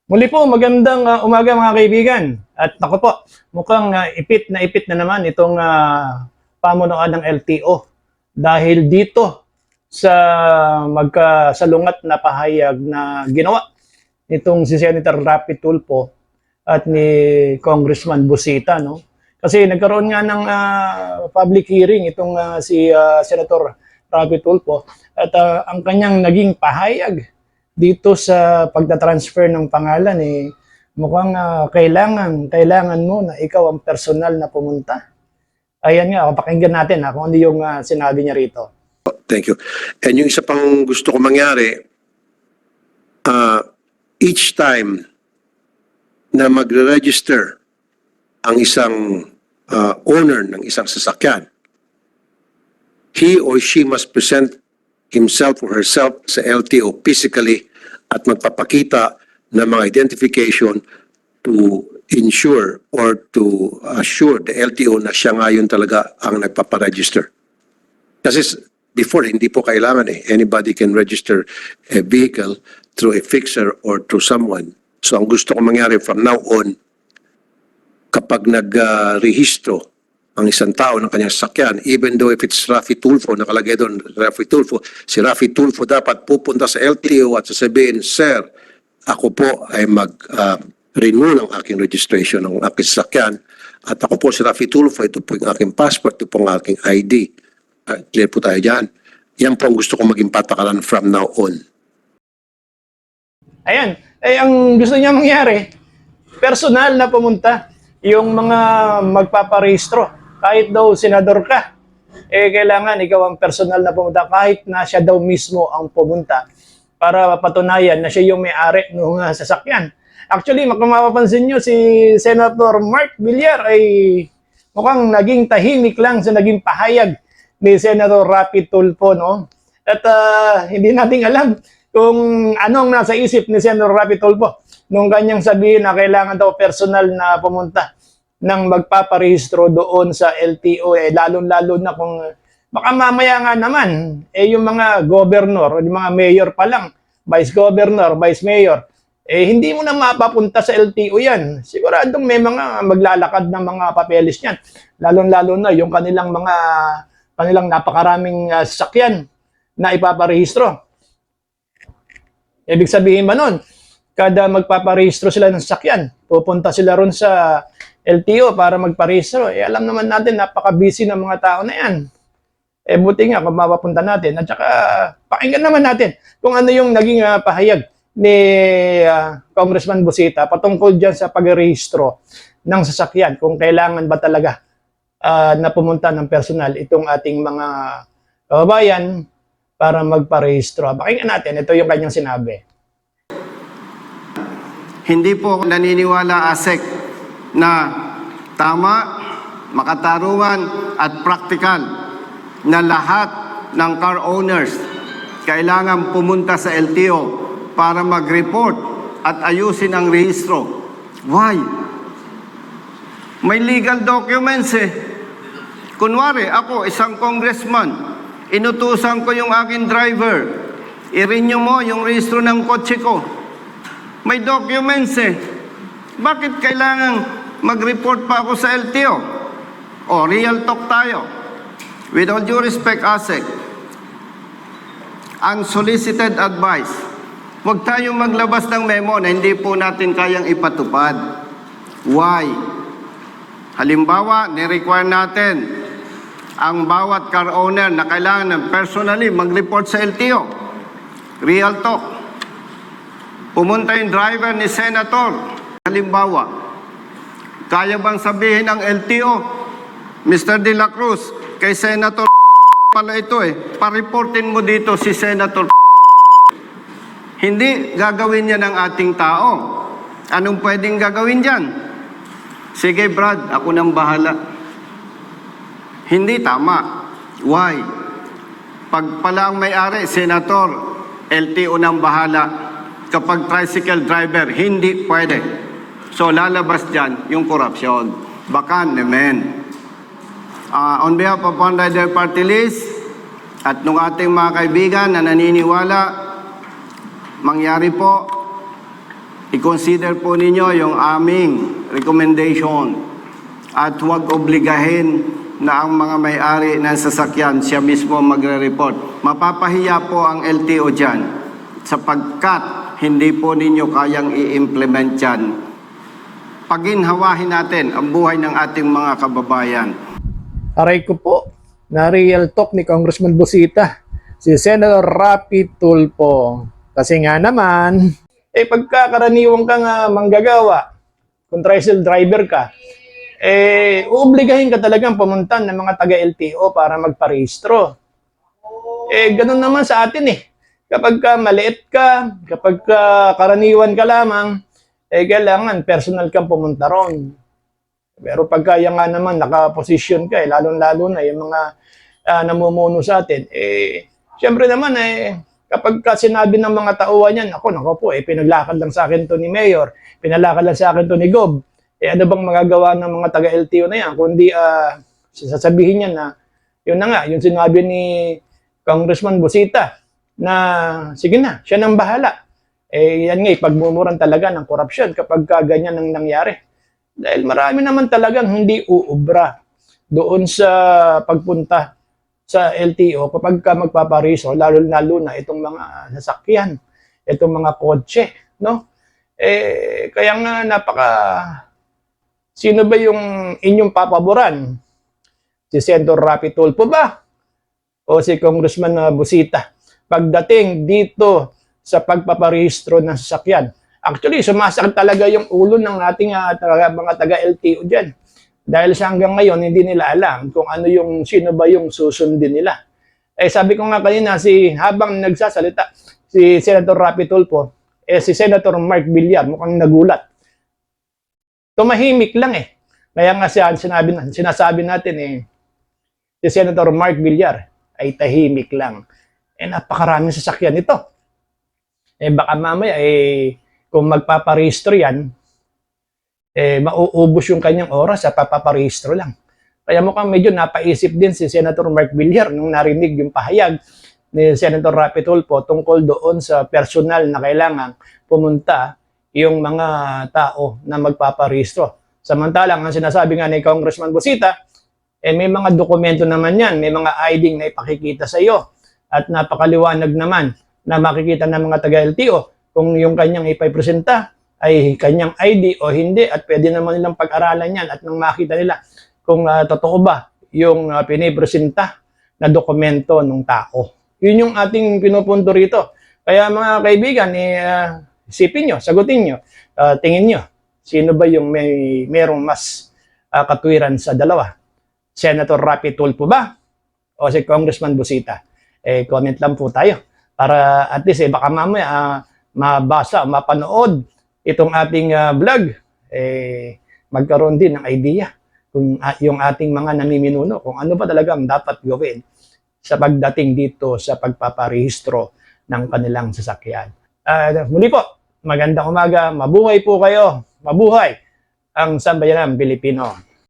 Muli po, magandang umaga mga kaibigan. At ako po, mukhang ipit na naman itong pamunuan ng LTO. Dahil dito sa magkasalungat na pahayag na ginawa nitong si Senator Rapi Tulfo at ni Congressman Busita. No? Kasi nagkaroon nga ng public hearing itong si Senator Rapi Tulfo at ang kanyang naging pahayag dito sa pagta-transfer ng pangalan mukhang kailangan mo na ikaw ang personal na pumunta. Ayan nga, pakinggan natin kung ano yung sinabi niya rito. Thank you. And yung isa pang gusto ko mangyari, each time na magre-register ang isang owner ng isang sasakyan, he or she must present himself or herself sa LTO physically at magpapakita ng mga identification to ensure or to assure the LTO na siya ngayon talaga ang nagpaparegister. Kasi before, hindi po kailangan anybody can register a vehicle through a fixer or through someone. So ang gusto ko mangyari from now on, kapag nag-rehistro ang isang tao ng kanyang sasakyan, even though if it's Rafi Tulfo, nakalagay doon, Rafi Tulfo, si Rafi Tulfo dapat pupunta sa LTO at sasabihin, Sir, ako po ay mag-renew ng aking registration ng aking sasakyan at ako po si Rafi Tulfo, ito po yung aking passport, ito po ang aking ID. Clear po tayo dyan. Yan po ang gusto kong maging patakaran from now on. Ayan, ang gusto niya mangyari, personal na pumunta yung mga magpaparehistro. Kahit daw senador ka, kailangan ikaw ang personal na pumunta kahit na siya daw mismo ang pumunta para patunayan na siya yung may-ari ng sasakyan. Actually, kung mapapansin nyo, si Senator Mark Villar ay mukhang naging tahimik lang sa naging pahayag ni Senator Rapi Tulfo. No? At hindi natin alam kung anong nasa isip ni Senator Rapi Tulfo nung kanyang sabihin na kailangan daw personal na pumunta ng magpaparehistro doon sa LTO, lalo-lalo na kung baka mamaya nga naman, yung mga governor, yung mga mayor pa lang, vice governor, vice mayor, hindi mo na mapapunta sa LTO yan. Siguradong may mga maglalakad ng mga papeles niyan. Lalo-lalo na yung kanilang napakaraming sasakyan na ipaparehistro. Ibig sabihin ba nun, kada magpaparehistro sila ng sasakyan, pupunta sila ron sa LTO para magparehistro. Alam naman natin, napaka-busy ng mga tao na yan. Buti nga kung mapapunta natin. At saka, pakinggan naman natin kung ano yung naging pahayag ni Congressman Busita patungkol dyan sa pagrehistro ng sasakyan. Kung kailangan ba talaga na pumunta ng personal itong ating mga kababayan para magparehistro. Pakinggan natin, ito yung kanyang sinabi. Hindi po ako naniniwala, ASEC, na tama, makatarungan at praktikal na lahat ng car owners kailangan pumunta sa LTO para mag-report at ayusin ang rehistro. Why? May legal documents Kunwari, ako, isang congressman, inutusan ko yung aking driver, i-renew mo yung rehistro ng kotse ko. May documents Bakit kailangan mag-report pa ako sa LTO? Real talk tayo. With all due respect, ASEC, unsolicited advice. Huwag tayong maglabas ng memo na hindi po natin kayang ipatupad. Why? Halimbawa, ni-require natin ang bawat car owner na kailangan personally mag-report sa LTO. Real talk. Pumunta yung driver ni Senator. Halimbawa, kaya bang sabihin ng LTO, Mr. De La Cruz, kay Senator pala ito pa-reportin mo dito si Senator. Hindi gagawin yan ng ating tao. Anong pwedeng gagawin dyan? Sige Brad, ako nang bahala. Hindi tama. Why? Pag pala ang may-ari, Senator, LTO nang bahala. Kapag tricycle driver, hindi pwede. So lalabas dyan yung korupsyon. Baka naman. On behalf of One Rider Party List at nung ating mga kaibigan na naniniwala, mangyari po I-consider po ninyo yung aming recommendation at huwag obligahin na ang mga may-ari ng sasakyan siya mismo magre-report. Mapapahiya po ang LTO dyan sapagkat hindi po ninyo kayang i-implement yan. Paginhawahin natin ang buhay ng ating mga kababayan. Aray ko po, na real talk ni Congressman Busita, si Senator Rapi Tulfo. Kasi nga naman, pagkakaraniwang kang manggagawa, kung tricycle driver ka, uobligahin ka talagang pumunta ng mga taga-LTO para magparehistro. Ganun naman sa atin Kapag ka maliit ka, kapag ka karaniwan ka lamang, kailangan personal kang pumunta ron. Pero pagka yan nga naman, nakaposisyon ka, lalo-lalo na yung mga namumuno sa atin, syempre naman, kapag ka sinabi ng mga tauhan yan, nako po, pinaglakad lang sa akin to ni Mayor, pinalakad lang sa akin to ni Gob, ano bang magagawa ng mga taga-LTO na yan? Kundi sasabihin niya na, yun na nga, yung sinabi ni Congressman Busita, na sige na, siya nang bahala. Yan nga, pagmumuran talaga ng korupsyon kapag ganyan ang nangyari. Dahil marami naman talagang hindi uubra doon sa pagpunta sa LTO kapag ka magpapariso, lalo na itong mga sasakyan, itong mga kotse, no? Kaya nga sino ba yung inyong papaboran? Si Senator Rapi Tulfo ba? O si Congressman Busita? Pagdating dito sa pagpaparehistro ng sasakyan. Actually, sumasakit talaga yung ulo ng ating mga taga-LTO dyan. Dahil sa hanggang ngayon, hindi nila alam kung sino ba yung susundin nila. Sabi ko nga kanina, habang nagsasalita, si Senator Rapi Tulfo, si Senator Mark Villar, mukhang nagulat. Tumahimik lang Kaya nga sinasabi natin si Senator Mark Villar ay tahimik lang. Napakaraming sasakyan nito. Baka mamaya, kung magpaparehistro yan, mauubos yung kanyang oras sa papaparehistro lang. Kaya mukhang medyo napaisip din si Senator Mark Villar nung narinig yung pahayag ni Senator Rapi Tulfo tungkol doon sa personal na kailangan pumunta yung mga tao na magpaparehistro. Samantalang, ang sinasabi nga ni Congressman Busita, may mga dokumento naman yan, may mga ID na ipakikita sa iyo. At napakaliwanag naman na makikita ng mga taga-LTO kung yung kanyang ipapresenta ay kanyang ID o hindi at pwede naman nilang pag-aralan yan at nang makita nila kung totoo ba yung pinipresenta na dokumento ng tao. Yun yung ating pinupunto rito. Kaya mga kaibigan, isipin nyo, sagutin nyo, tingin nyo, sino ba yung merong mas katwiran sa dalawa? Senator Rapi Tulfo ba? O si Congressman Busita? Comment lang po tayo para at least baka mamaya mabasa, mapanood itong ating vlog, magkaroon din ng idea kung yung ating mga namiminuno kung ano ba talaga ang dapat gawin sa pagdating dito sa pagpaparehistro ng kanilang sasakyan. Muli po, magandang umaga, mabuhay po kayo, mabuhay ang sambayanang Pilipino.